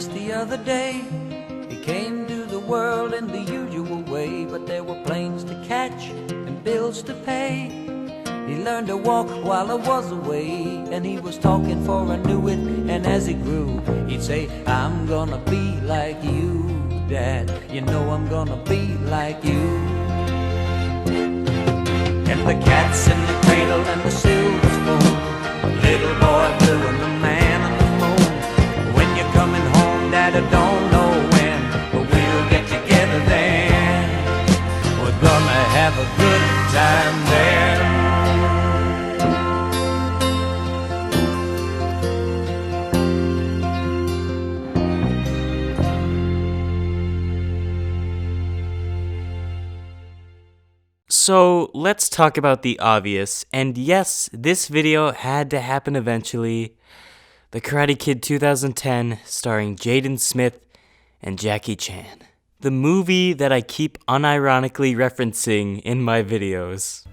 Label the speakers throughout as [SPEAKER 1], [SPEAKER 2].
[SPEAKER 1] just the other day. He came to the world in the usual way, but there were planes to catch and bills to pay. He learned to walk while I was away, and he was talking for I knew it. And as he grew, he'd say, I'm gonna be like you, Dad. You know I'm gonna be like you. And the cat's in the cradle and the silver spoon, little boy blue and the man on the moon. When you're coming home, Dad, I don't know when, but we'll get together then. We're gonna have a good time there.
[SPEAKER 2] So let's talk about the obvious, and yes, this video had to happen eventually. The Karate Kid 2010, starring Jaden Smith and Jackie Chan. The movie that I keep unironically referencing in my videos.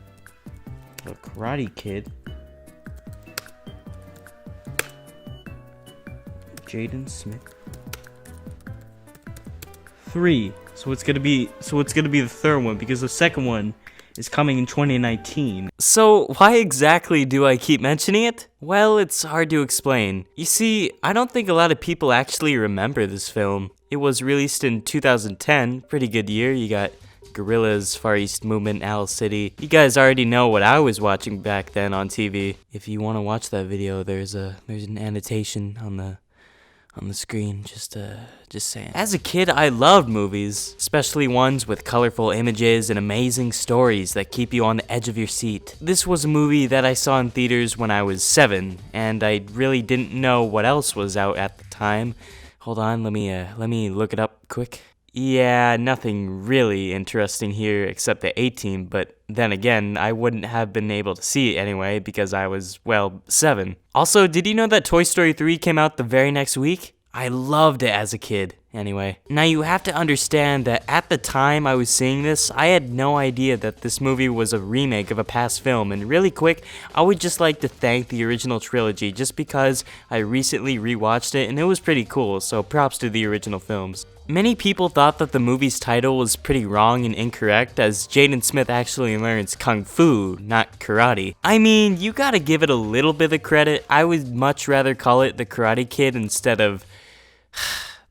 [SPEAKER 2] The Karate Kid. Jaden Smith. 3. So it's gonna be the third one, because the second one is coming in 2019. So why exactly do I keep mentioning it? Well, it's hard to explain. You see, I don't think a lot of people actually remember this film. It was released in 2010, pretty good year. You got Gorillaz, Far East Movement, Owl City. You guys already know what I was watching back then on TV. If you want to watch that video, there's an annotation on the screen, just saying. As a kid, I loved movies, especially ones with colorful images and amazing stories that keep you on the edge of your seat. This was a movie that I saw in theaters when I was 7, and I really didn't know what else was out at the time. Hold on, let me look it up quick. Yeah, nothing really interesting here except the A-Team, but then again, I wouldn't have been able to see it anyway because I was, well, 7. Also, did you know that Toy Story 3 came out the very next week? I loved it as a kid. Anyway, now you have to understand that at the time I was seeing this, I had no idea that this movie was a remake of a past film, and really quick, I would just like to thank the original trilogy just because I recently rewatched it and it was pretty cool, so props to the original films. Many people thought that the movie's title was pretty wrong and incorrect, as Jaden Smith actually learns Kung Fu, not karate. I mean, you gotta give it a little bit of credit. I would much rather call it the Karate Kid instead of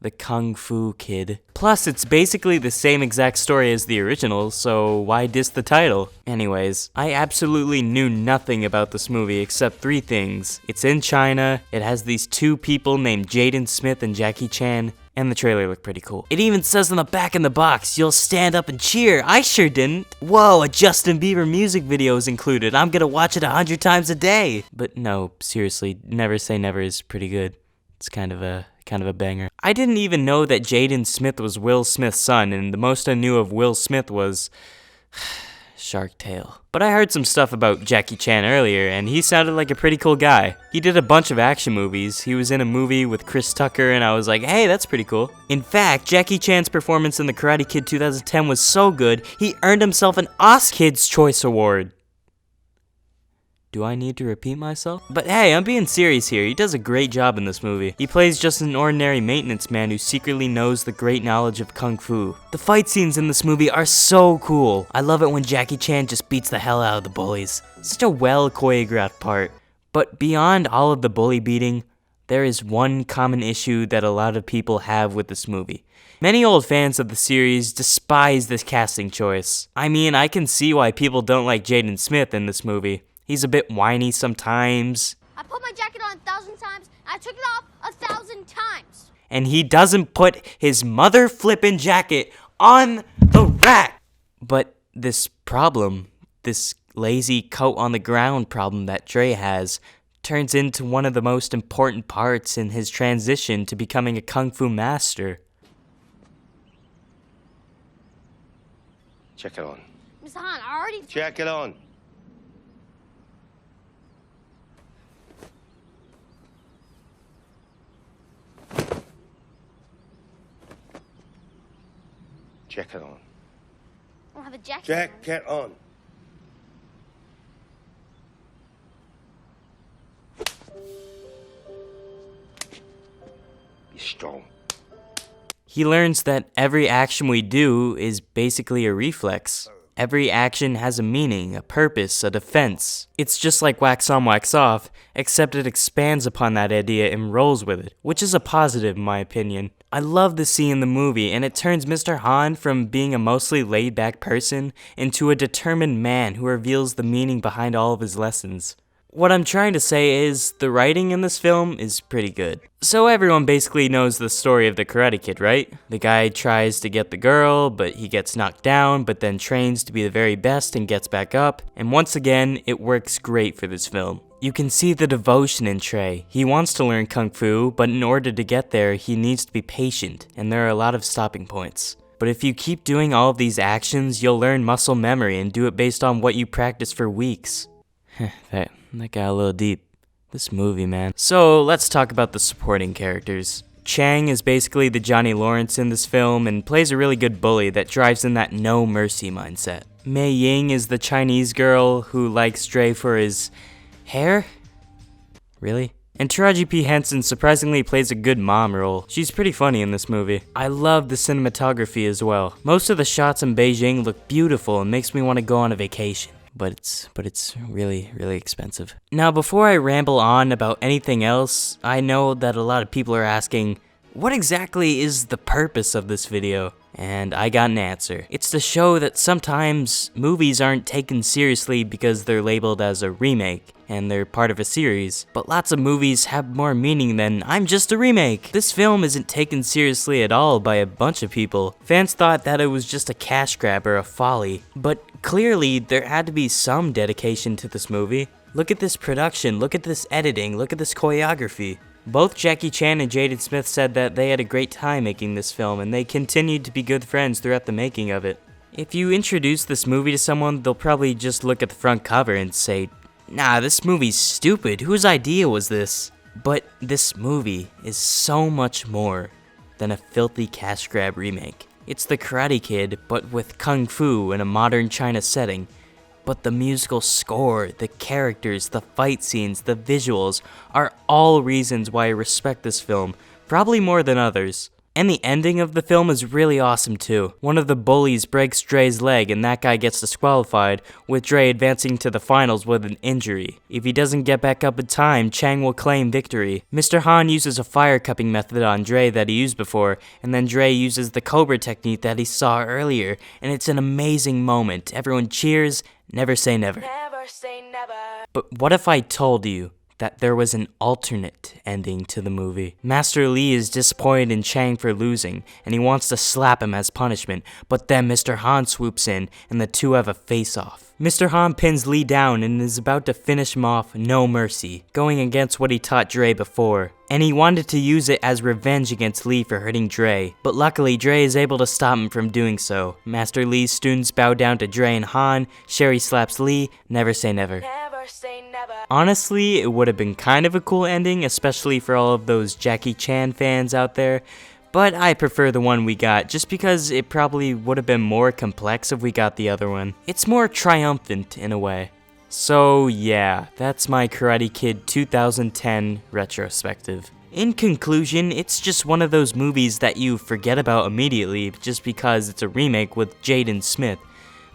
[SPEAKER 2] the Kung Fu Kid. Plus, it's basically the same exact story as the original, so why diss the title? Anyways, I absolutely knew nothing about this movie except 3 things. It's in China, it has these 2 people named Jaden Smith and Jackie Chan, and the trailer looked pretty cool. It even says on the back in the box, you'll stand up and cheer. I sure didn't. Whoa, a Justin Bieber music video is included. I'm gonna watch it 100 times a day. But no, seriously, Never Say Never is pretty good. It's kind of a banger. I didn't even know that Jaden Smith was Will Smith's son, and the most I knew of Will Smith was Shark Tale. But I heard some stuff about Jackie Chan earlier, and he sounded like a pretty cool guy. He did a bunch of action movies. He was in a movie with Chris Tucker, and I was like, hey, that's pretty cool. In fact, Jackie Chan's performance in The Karate Kid 2010 was so good, he earned himself an Oscar Kids' Choice Award. Do I need to repeat myself? But hey, I'm being serious here. He does a great job in this movie. He plays just an ordinary maintenance man who secretly knows the great knowledge of Kung Fu. The fight scenes in this movie are so cool. I love it when Jackie Chan just beats the hell out of the bullies. Such a well choreographed part. But beyond all of the bully beating, there is one common issue that a lot of people have with this movie. Many old fans of the series despise this casting choice. I mean, I can see why people don't like Jaden Smith in this movie. He's a bit whiny sometimes.
[SPEAKER 3] I put my jacket on 1,000 times, I took it off 1,000 times.
[SPEAKER 2] And he doesn't put his mother flippin' jacket on the rack. But this problem, this lazy coat on the ground problem that Dre has, turns into one of the most important parts in his transition to becoming a Kung Fu master.
[SPEAKER 4] Check it on.
[SPEAKER 3] Mr. Han, I already...
[SPEAKER 4] Check it on. Check it on.
[SPEAKER 3] I don't have a jacket.
[SPEAKER 4] Jacket on. Be strong.
[SPEAKER 2] He learns that every action we do is basically a reflex. Every action has a meaning, a purpose, a defense. It's just like wax on, wax off, except it expands upon that idea and rolls with it, which is a positive in my opinion. I love the scene in the movie, and it turns Mr. Han from being a mostly laid-back person into a determined man who reveals the meaning behind all of his lessons. What I'm trying to say is, the writing in this film is pretty good. So everyone basically knows the story of the Karate Kid, right? The guy tries to get the girl, but he gets knocked down, but then trains to be the very best and gets back up. And once again, it works great for this film. You can see the devotion in Trey. He wants to learn Kung Fu, but in order to get there, he needs to be patient, and there are a lot of stopping points. But if you keep doing all of these actions, you'll learn muscle memory and do it based on what you practice for weeks. That got a little deep. This movie, man. So, let's talk about the supporting characters. Chang is basically the Johnny Lawrence in this film and plays a really good bully that drives in that no mercy mindset. Mei Ying is the Chinese girl who likes Dre for his hair? Really? And Taraji P. Henson surprisingly plays a good mom role. She's pretty funny in this movie. I love the cinematography as well. Most of the shots in Beijing look beautiful and makes me want to go on a vacation. But it's really, really expensive. Now, before I ramble on about anything else, I know that a lot of people are asking, what exactly is the purpose of this video? And I got an answer. It's to show that sometimes movies aren't taken seriously because they're labeled as a remake and they're part of a series, but lots of movies have more meaning than I'm just a remake. This film isn't taken seriously at all by a bunch of people. Fans thought that it was just a cash grab or a folly, but clearly there had to be some dedication to this movie. Look at this production, look at this editing, look at this choreography. Both Jackie Chan and Jaden Smith said that they had a great time making this film, and they continued to be good friends throughout the making of it. If you introduce this movie to someone, they'll probably just look at the front cover and say, "Nah, this movie's stupid, whose idea was this?" But this movie is so much more than a filthy cash grab remake. It's the Karate Kid, but with Kung Fu in a modern China setting. But the musical score, the characters, the fight scenes, the visuals are all reasons why I respect this film, probably more than others. And the ending of the film is really awesome too. One of the bullies breaks Dre's leg and that guy gets disqualified, with Dre advancing to the finals with an injury. If he doesn't get back up in time, Chang will claim victory. Mr. Han uses a fire cupping method on Dre that he used before, and then Dre uses the Cobra technique that he saw earlier, and it's an amazing moment. Everyone cheers. Never say never.
[SPEAKER 5] Never say never.
[SPEAKER 2] But what if I told you that there was an alternate ending to the movie? Master Lee is disappointed in Chang for losing, and he wants to slap him as punishment, but then Mr. Han swoops in, and the two have a face-off. Mr. Han pins Lee down and is about to finish him off no mercy, going against what he taught Dre before. And he wanted to use it as revenge against Lee for hurting Dre, but luckily Dre is able to stop him from doing so. Master Lee's students bow down to Dre and Han, Sherry slaps Lee, never say never.
[SPEAKER 5] Never say never.
[SPEAKER 2] Honestly, it would have been kind of a cool ending, especially for all of those Jackie Chan fans out there. But I prefer the one we got, just because it probably would have been more complex if we got the other one. It's more triumphant in a way. So yeah, that's my Karate Kid 2010 retrospective. In conclusion, it's just one of those movies that you forget about immediately just because it's a remake with Jaden Smith.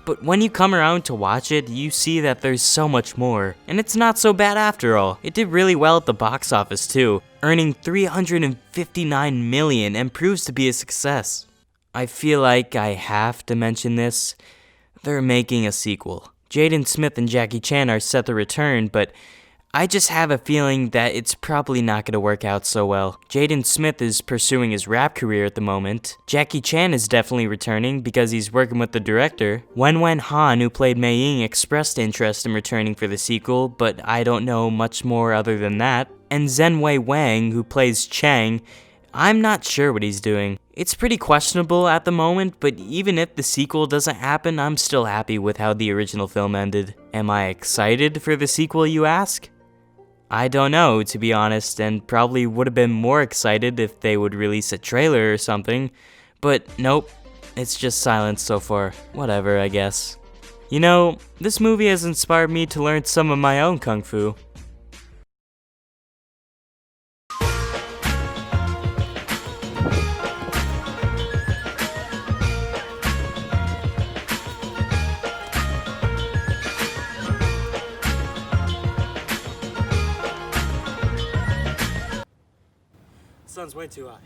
[SPEAKER 2] But when you come around to watch it, you see that there's so much more. And it's not so bad after all. It did really well at the box office too, earning $359 million and proves to be a success. I feel like I have to mention this. They're making a sequel. Jaden Smith and Jackie Chan are set to return, but I just have a feeling that it's probably not going to work out so well. Jaden Smith is pursuing his rap career at the moment. Jackie Chan is definitely returning because he's working with the director. Wen Han, who played Mei Ying, expressed interest in returning for the sequel, but I don't know much more other than that. And Zhenwei Wang, who plays Chang, I'm not sure what he's doing. It's pretty questionable at the moment, but even if the sequel doesn't happen, I'm still happy with how the original film ended. Am I excited for the sequel, you ask? I don't know, to be honest, and probably would have been more excited if they would release a trailer or something, but nope, it's just silence so far. Whatever, I guess. You know, this movie has inspired me to learn some of my own Kung Fu.
[SPEAKER 5] sun's way too high.